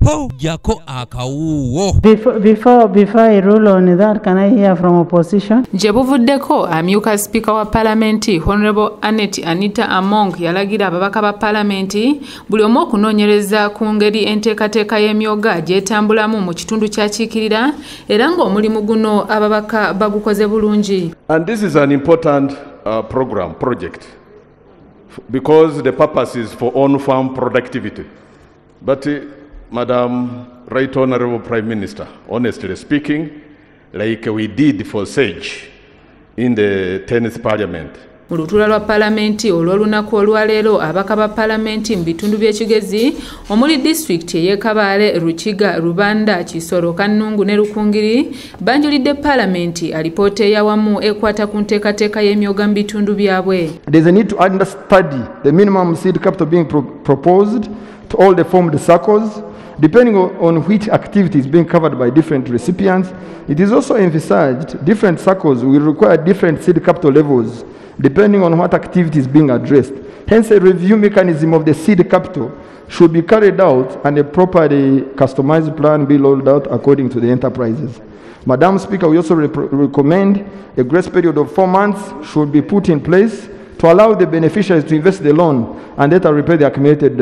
po jako akawuwo. Before I rule on that, can I hear from opposition? Jebuvuddeko amyuka speaker wa parliamenti Honorable Anita Among yalagira ababaka ba parliamenti buli omu okunoonyereza ku ngeri enteekateeka y'emyoga gyetambulamu mu kitundu kyakiikirira era ng'omulimu guno ababaka bagukoze bulungi. And this is an important project because the purpose is for on-farm productivity. But Madam Right Honorable Prime Minister, honestly speaking, like we did for SAGE in the 10th Parliament. Mu lutuula lwa palamenti olw'olunaku olwaleero abaka ba palamenti mu bitundu by'ekigezi omuli disitulikiti ey'e Kabale, Rukiga, Rubanda, Kisoro, Kannungu ne Rukungiri banjulidde palamenti alipoota eyawamu ekwata ku nteekateeka y'emyoga mu bitundu byabwe. There is a need to understudy the minimum seed capital being proposed to all the formed circles, depending on which activity is being covered by different recipients. It is also emphasized different circles will require different seed capital levels depending on what activity is being addressed. Hence, a review mechanism of the seed capital should be carried out and a properly customized plan be rolled out according to the enterprises. Madam Speaker, we also recommend a grace period of 4 months should be put in place to allow the beneficiaries to invest the loan and later repay the accumulated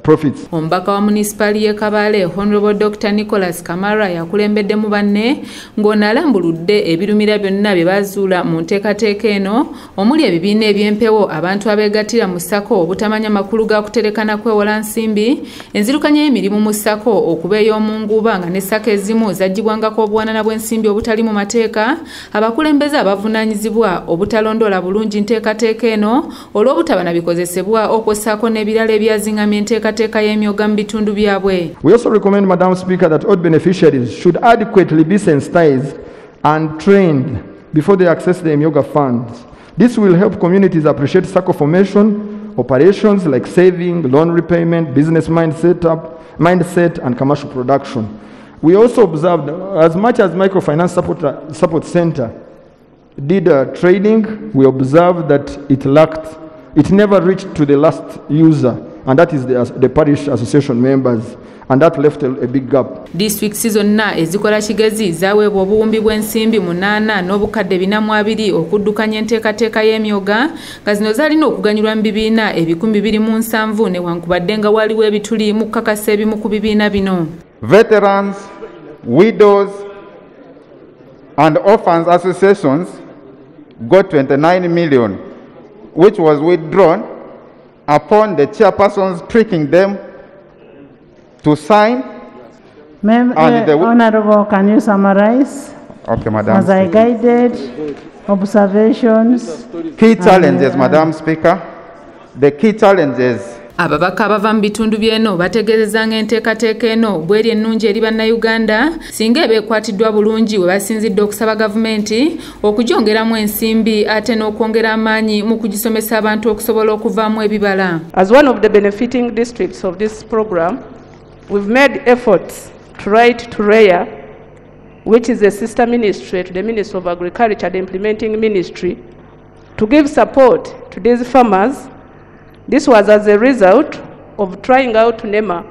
profits. Ombaka wa municipali y'e Kabale Honorable Dr. Nicholas Kamara yakulembedde mu banne ng'onalambuludde ebirumira byonna bye bazuula mu nteekateeka eno omuli ebibiina eby'empewo abantu abeegattira mu ssako obutamanya makulu ga kuterekana kwewola nsimbi enzirukanya y'emirimu mu ssako okuba ey'omu nguuba nga ne ssako ezimu zaggyibwangako obuwanana bw'ensimbi obutali mu mateeka abakulembeze abavunaanyizibwa obutalondoola bulungi nteekateeka eno olw'obutabana bikozesebwa okwossaako n'ebirala ebyazingamya enteekateeka y'emyoga mu bitundu byabwe. We also recommend, Madam Speaker, that all beneficiaries should adequately be sensitized and trained before they access the emyoga funds. This will help communities appreciate circle formation, operations like saving, loan repayment, business mindset and commercial production. We also observed, as much as Microfinance Support Center did trading, we observed that it never reached to the last user, and that is the parish association members, and that left a big gap. Districts zonna ezikola kigezi zaweebwa obuwumbi bw'ensimbi 8 n'obukadde 420 okuddukanya enteekateeka y'emyoga nga zino zalina okuganyulwa mu bibiina 270 newankubadde nga waliwo ebituli mu kukakasa ebimu ku bibiina bino. Veterans, widows and orphans associations got 29 million, which was withdrawn upon the chairpersons tricking them to sign. Honorable, can you summarize? Okay, Madam. As I guided, observations. Key challenges, Madam Speaker. The key challenges. Ababaka abava mu bitundu by'eno bategeezezza ng'enteekateeka eno bw'eri ennungi eri bannayuganda singa ebeekwatiddwa bulungi we basinzidde okusaba gavumenti okugyongeramu ensimbi ate n'okwongera amaanyi mu kugisomesa abantu okusobola okuvaamu ebibala. As one of the benefiting districts of this program, we've made efforts to write to REA, which is a sister ministry to the Ministry of Agriculture, the implementing ministry, to give support to these farmers. This was as a result of trying out NEMA,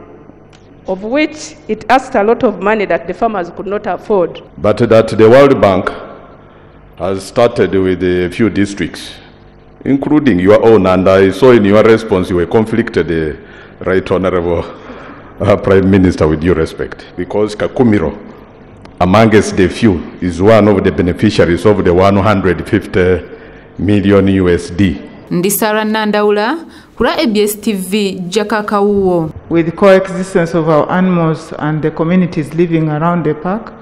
of which it asked a lot of money that the farmers could not afford. But that the World Bank has started with a few districts, including your own, and I saw in your response you were conflicted, Right Honorable Prime Minister, with due respect, because Kakumiro, amongst the few, is one of the beneficiaries of the 150 million USD. Ndi Sarah Nandaula, kula ABS TV, Jakakawuwo. With the coexistence of our animals and the communities living around the park,